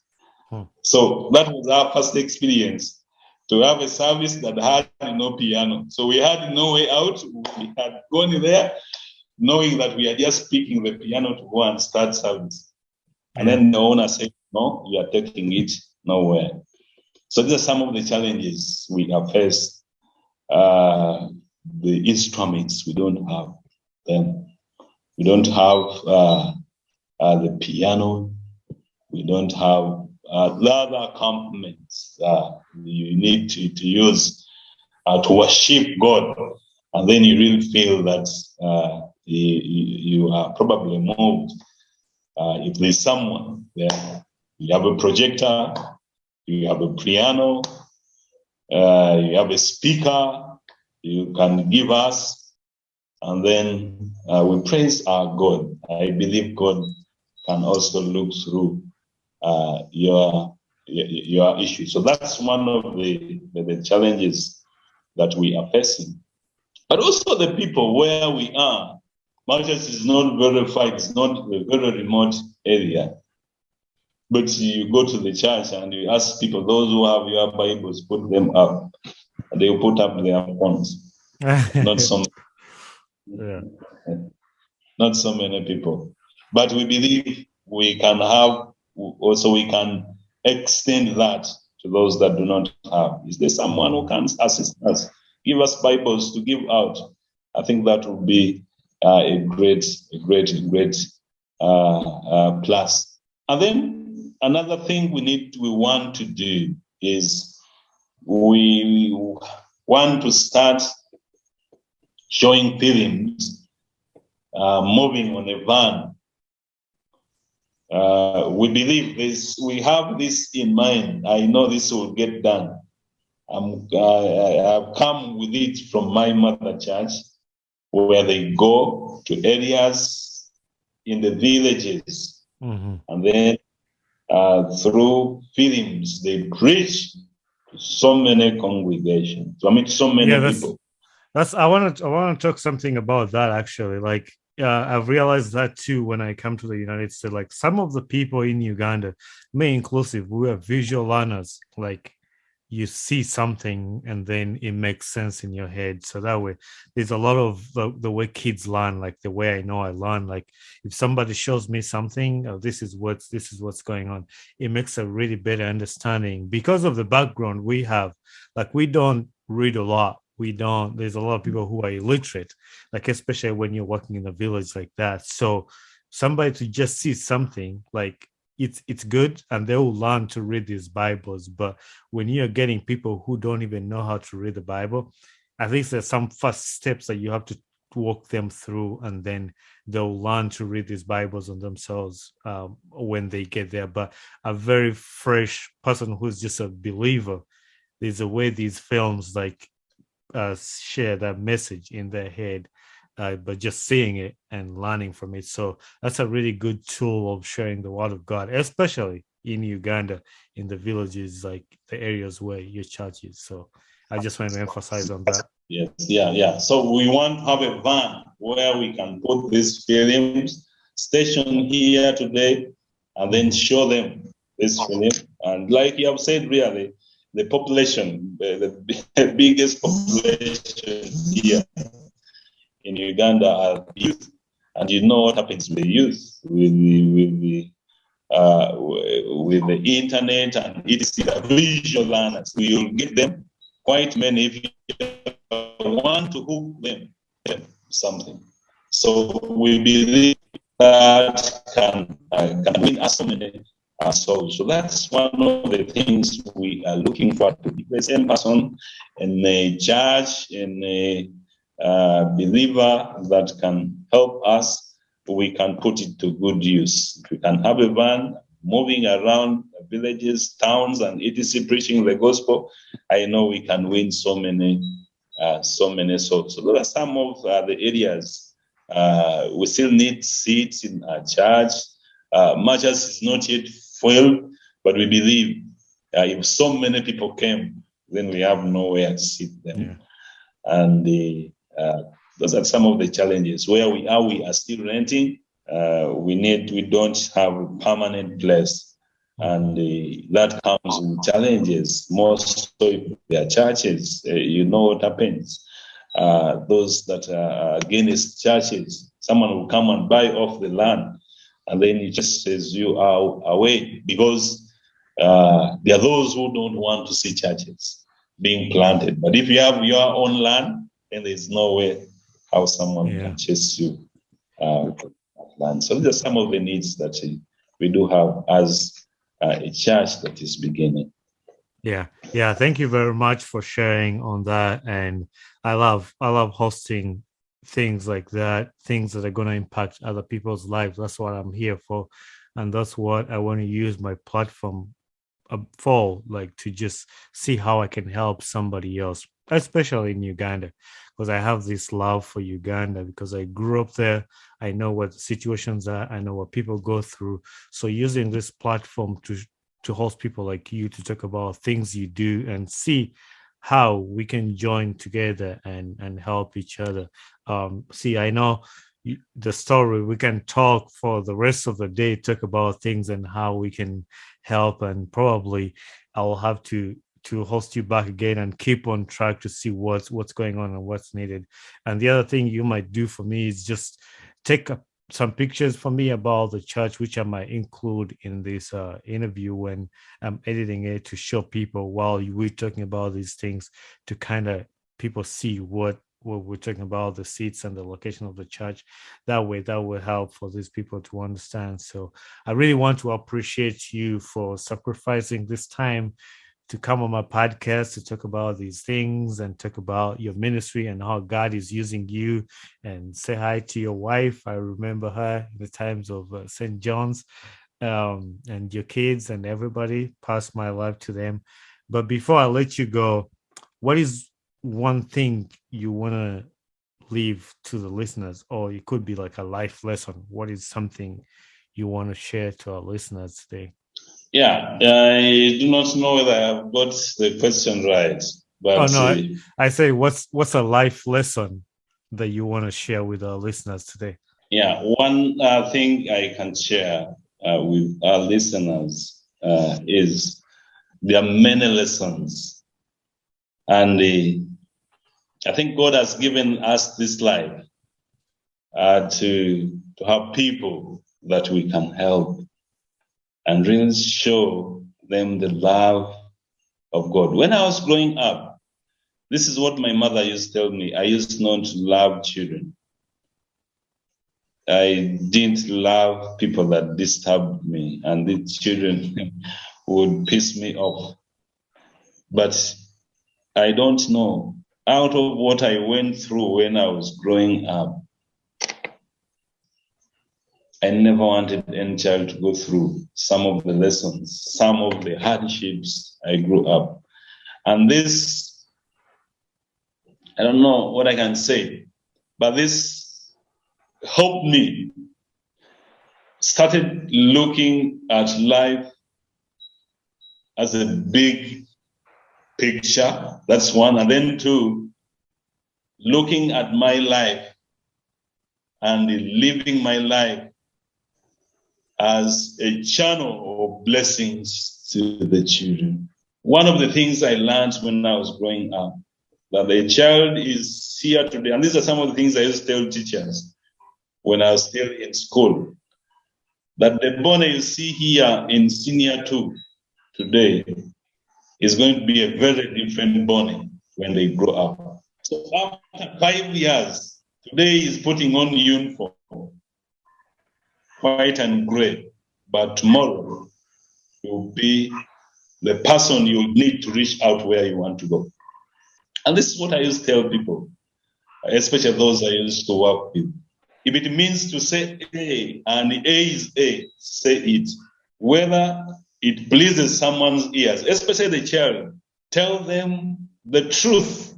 So that was our first experience, to have a service that had no piano. So we had no way out. We had gone there knowing that we are just picking the piano to go and start service. And then the owner said, no, you are taking it nowhere. So these are some of the challenges we have faced. The instruments, we don't have them. We don't have the piano. We don't have the other accompaniments you need to use to worship God. And then you really feel that you are probably moved. If there's someone there, you have a projector, you have a piano, you have a speaker, you can give us, and then we praise our God. I believe God can also look through your issue. So that's one of the challenges that we are facing. But also the people where we are. Manchester is not very far, it's not a very remote area. But you go to the church and you ask people, those who have your Bibles, put them up. They will put up their phones. Not so Yeah. Not so many people. But we believe we can have, also we can extend that to those that do not have. Is there someone who can assist us? Give us Bibles to give out. I think that would be a great plus. And then another thing we want to do is we want to start showing films, moving on a van. We believe this, we have this in mind. I know this will get done. I've come with it from my mother church, where they go to areas in the villages, and then through films, they preach to so many congregations. I mean, so many people. I want to talk something about that actually. Like I've realized that too when I come to the United States. Like some of the people in Uganda, me inclusive, we are visual learners. Like you see something and then it makes sense in your head. So that way, there's a lot of the way kids learn. Like the way I know I learn. Like if somebody shows me something, oh, this is what's going on. It makes a really better understanding because of the background we have. Like we don't read a lot. There's a lot of people who are illiterate, like especially when you're working in a village like that. So somebody to just see something like it's good and they will learn to read these Bibles. But when you're getting people who don't even know how to read the Bible, at least there's some first steps that you have to walk them through, and then they'll learn to read these Bibles on themselves when they get there. But a very fresh person who's just a believer, there's a way these films like share that message in their head, but just seeing it and learning from it. So that's a really good tool of sharing the word of God, especially in Uganda, in the villages, like the areas where your church is. So I just want to emphasize on that. Yes, yeah. So we want to have a van where we can put these films, station here today, and then show them this film. And like you have said, really, the population, the biggest population here in Uganda are youth, and you know what happens with the youth, with the internet and it's the visual learners. We will get them quite many if you want to hook them something. So we believe that can win us so many souls. So that's one of the things we are looking for. The same person in a church, in a believer that can help us, we can put it to good use. We can have a van moving around villages, towns, and etc., preaching the gospel. I know we can win so many souls. So those are some of the areas. We still need seats in our church. Much as it's not yet full, but we believe if so many people came, then we have nowhere to sit them. Yeah. And those are some of the challenges. Where we are still renting. We don't have a permanent place, and that comes with challenges. Most of their churches, you know what happens. Those that are against churches, someone will come and buy off the land, and then he just says you are away, because there are those who don't want to see churches being planted. But if you have your own land, then there's no way how someone can chase you land. So these are some of the needs that we do have as a church that is beginning. Yeah. Thank you very much for sharing on that. And I love hosting things like that, things that are going to impact other people's lives. That's what I'm here for, and that's what I want to use my platform for, like to just see how I can help somebody else especially in Uganda, because I have this love for Uganda because I grew up there. I know what the situations are. I know what people go through. So using this platform to host people like you to talk about things you do and see how we can join together and help each other. See, I know the story. We can talk for the rest of the day, talk about things and how we can help, and probably I'll have to host you back again and keep on track to see what's going on and what's needed. And the other thing you might do for me is just take some pictures for me about the church, which I might include in this interview when I'm editing it to show people while we're talking about these things, to kind of people see what we're talking about, the seats and the location of the church. That way, that will help for these people to understand. So I really want to appreciate you for sacrificing this time to come on my podcast to talk about these things and talk about your ministry and how God is using you, and say hi to your wife. I remember her in the times of St. John's, and your kids and everybody. Pass my love to them. But before I let you go, what is one thing you want to leave to the listeners, or it could be like a life lesson? What is something you want to share to our listeners today? Yeah, I do not know whether I've got the question right, but Oh no, I say what's a life lesson that you want to share with our listeners today? yeah, one thing I can share with our listeners is there are many lessons, and I think God has given us this life to have people that we can help and really show them the love of God. When I was growing up, this is what my mother used to tell me. I used not to love children. I didn't love people that disturbed me, and the children would piss me off. But I don't know. Out of what I went through when I was growing up, I never wanted any child to go through some of the lessons, some of the hardships I grew up. And this, I don't know what I can say, but this helped me started looking at life as a big picture. That's one. And then two, looking at my life and living my life as a channel of blessings to the children. One of the things I learned when I was growing up, that the child is here today, and these are some of the things I used to tell teachers when I was still in school, that the Bonnie you see here in senior 2 today is going to be a very different Bonnie when they grow up. So after 5 years, today is putting on uniform, white and gray, but tomorrow you'll be the person you need to reach out where you want to go. And this is what I used to tell people, especially those I used to work with. If it means to say A and A is A, say it. Whether it pleases someone's ears, especially the child, tell them the truth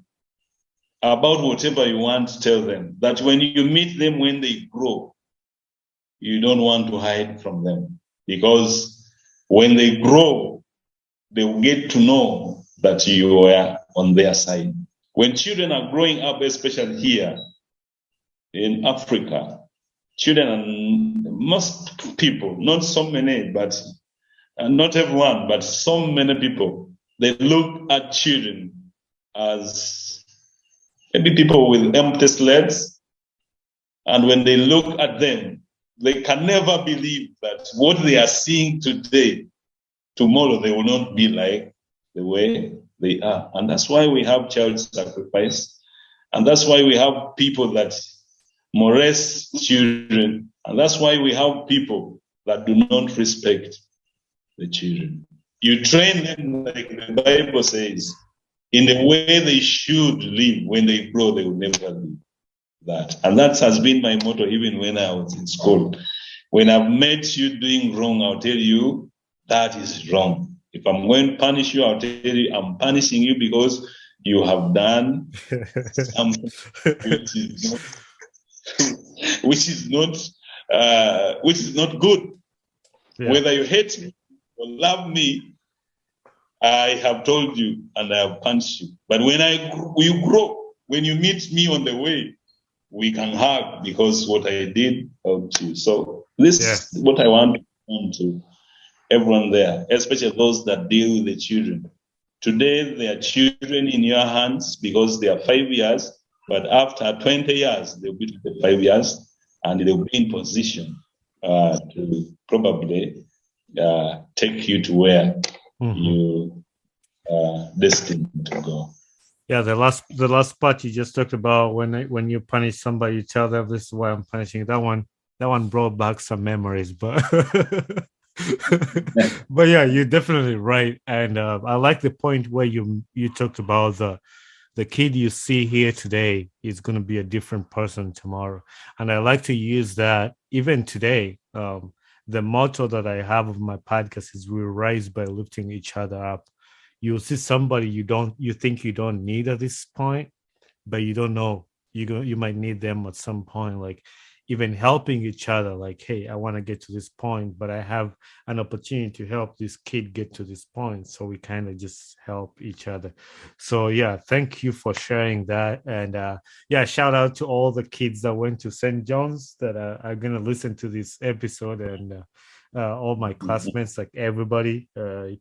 about whatever you want to tell them. That when you meet them when they grow, you don't want to hide from them. Because when they grow, they will get to know that you are on their side. When children are growing up, especially here in Africa, children and most people, not so many, but not everyone, but so many people, they look at children as maybe people with empty slates. And when they look at them, they can never believe that what they are seeing today, tomorrow they will not be like the way they are. And that's why we have child sacrifice. And that's why we have people that molest children. And that's why we have people that do not respect the children. You train them, like the Bible says, in the way they should live. When they grow, they will never live that. And that has been my motto even when I was in school. When I've met you doing wrong, I'll tell you that is wrong. If I'm going to punish you, I'll tell you I'm punishing you because you have done something which is not good. Yeah. Whether you hate me or love me, I have told you and I have punished you. But when you grow, when you meet me on the way, we can hug because what I did helped you. So this is what I want to everyone there, especially those that deal with the children. Today, they are children in your hands because they are 5 years, but after 20 years, they'll be 5 years and they'll be in position to probably take you to where you are destined to go. Yeah, the last part you just talked about, when you punish somebody, you tell them this is why I'm punishing. That one brought back some memories, but but yeah, you're definitely right. And I like the point where you talked about the kid you see here today is going to be a different person tomorrow. And I like to use that even today. The motto that I have of my podcast is we rise by lifting each other up. You'll see somebody you think you don't need at this point, but you don't know you might need them at some point, like even helping each other, like, hey, I want to get to this point, but I have an opportunity to help this kid get to this point, so we kind of just help each other. So yeah, thank you for sharing that. And yeah, shout out to all the kids that went to St. John's that are going to listen to this episode, and all my classmates, like everybody,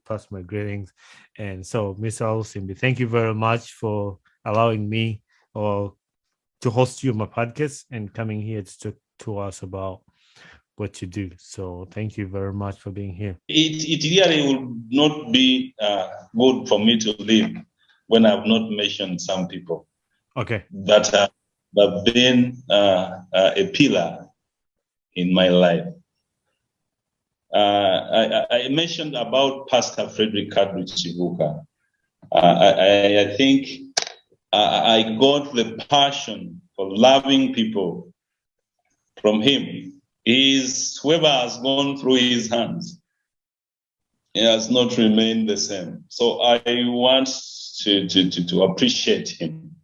pass my greetings. And so, Mr. Walusimbi, thank you very much for allowing me or to host you on my podcast and coming here to us about what you do. So thank you very much for being here. It really would not be good for me to leave when I've not mentioned some people. Okay. That have been a pillar in my life. I mentioned about Pastor Frederick Kadri Chivuka. I think I got the passion for loving people from him. He's whoever has gone through his hands, he has not remained the same. So I want to appreciate him,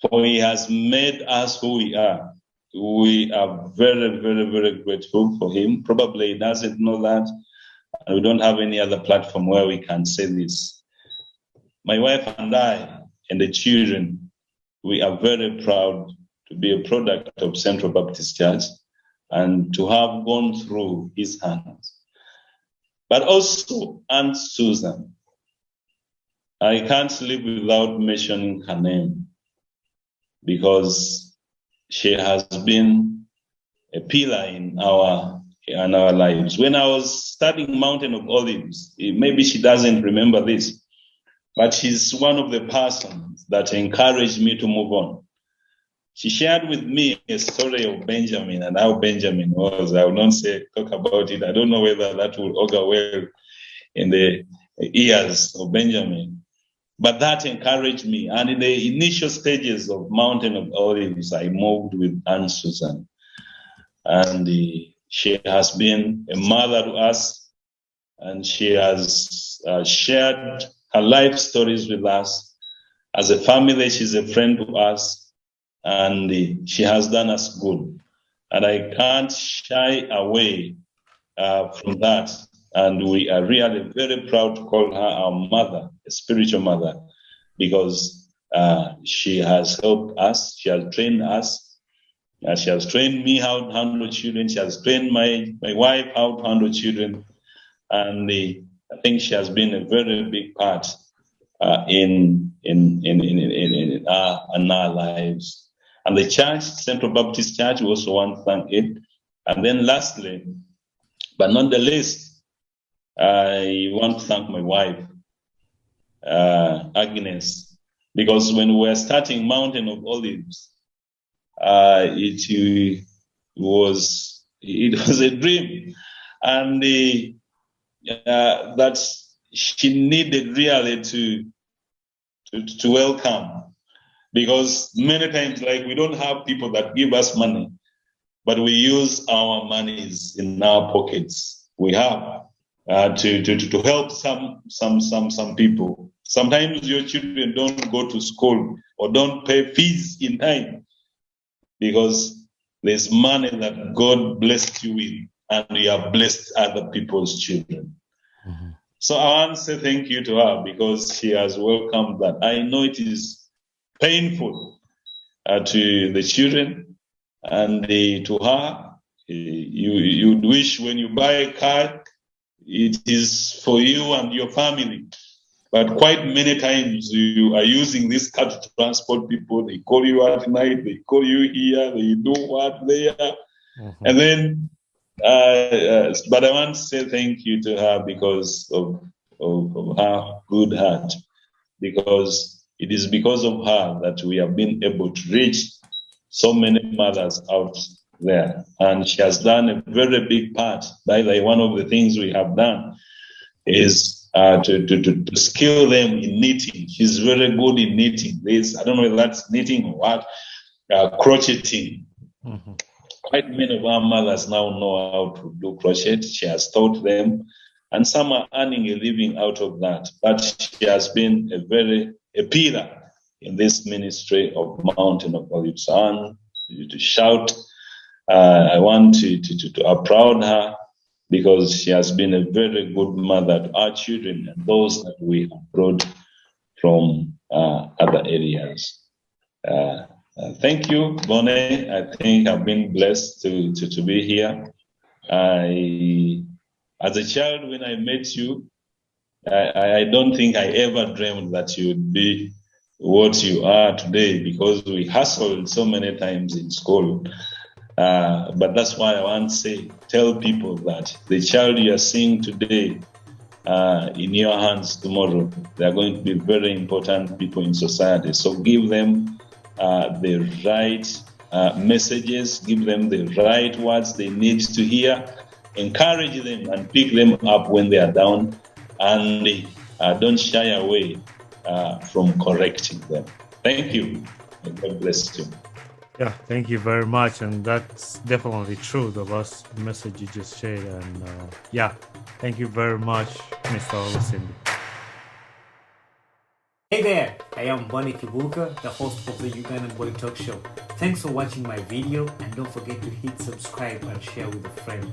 for he has made us who we are. We are very, very, very grateful for him. Probably he doesn't know that, and we don't have any other platform where we can say this. My wife and I and the children, we are very proud to be a product of Central Baptist Church and to have gone through his hands. But also Aunt Susan. I can't live without mentioning her name because she has been a pillar in our lives. When I was studying Mountain of Olives, maybe she doesn't remember this, but she's one of the persons that encouraged me to move on. She shared with me a story of Benjamin and how Benjamin was. I will not talk about it. I don't know whether that will augur well in the ears of Benjamin. But that encouraged me. And in the initial stages of Mountain of Olives, I moved with Aunt Susan. And she has been a mother to us, and she has shared her life stories with us. As a family, she's a friend to us, and she has done us good. And I can't shy away from that. And we are really very proud to call her our mother, a spiritual mother, because she has helped us, she has trained us, she has trained me how to handle children, she has trained my wife how to handle children, and I think she has been a very big part in our lives. And the church, Central Baptist Church, we also want to thank it. And then lastly, but not the least, I want to thank my wife, Agnes, because when we were starting Mountain of Olives, it was a dream, and that she needed really to welcome, because many times, like, we don't have people that give us money, but we use our monies in our pockets. We have to help some people. Sometimes your children don't go to school or don't pay fees in time because there's money that God blessed you with, and you have blessed other people's children. Mm-hmm. So I want to say thank you to her because she has welcomed that. I know it is painful to the children and to her. You'd wish when you buy a car, it is for you and your family. But quite many times you are using this car to transport people. They call you at night, they call you here, they do what there. Mm-hmm. And then, but I want to say thank you to her because of her good heart, because it is because of her that we have been able to reach so many mothers out there. And she has done a very big part. By the way, one of the things we have done is to skill them in knitting. She's very good in knitting. I don't know if that's knitting or what, crocheting. Mm-hmm. Quite many of our mothers now know how to do crochet. She has taught them, and some are earning a living out of that. But she has been a pillar in this ministry of Mountain of Olives. I want you to shout. I want to applaud her because she has been a very good mother to our children and those that we have brought from other areas. Thank you, Bonnie. I think I've been blessed to be here. As a child, when I met you, I don't think I ever dreamed that you would be what you are today because we hustled so many times in school. But that's why I want to tell people that the child you are seeing today in your hands tomorrow, they are going to be very important people in society. So give them the right messages, give them the right words they need to hear, encourage them and pick them up when they are down, and don't shy away from correcting them. Thank you, and God bless you. Yeah, thank you very much. And that's definitely true, the last message you just shared. And yeah, thank you very much, Mr. Walusimbi. Hey there, I am Bonnie Kibuka, the host of the Ugandan Boy Talk Show. Thanks for watching my video, and don't forget to hit subscribe and share with a friend.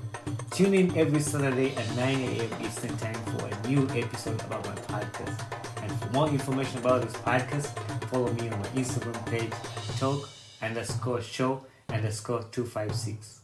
Tune in every Saturday at 9 a.m. Eastern Time for a new episode about my podcast. And for more information about this podcast, follow me on my Instagram page, talk_show_256.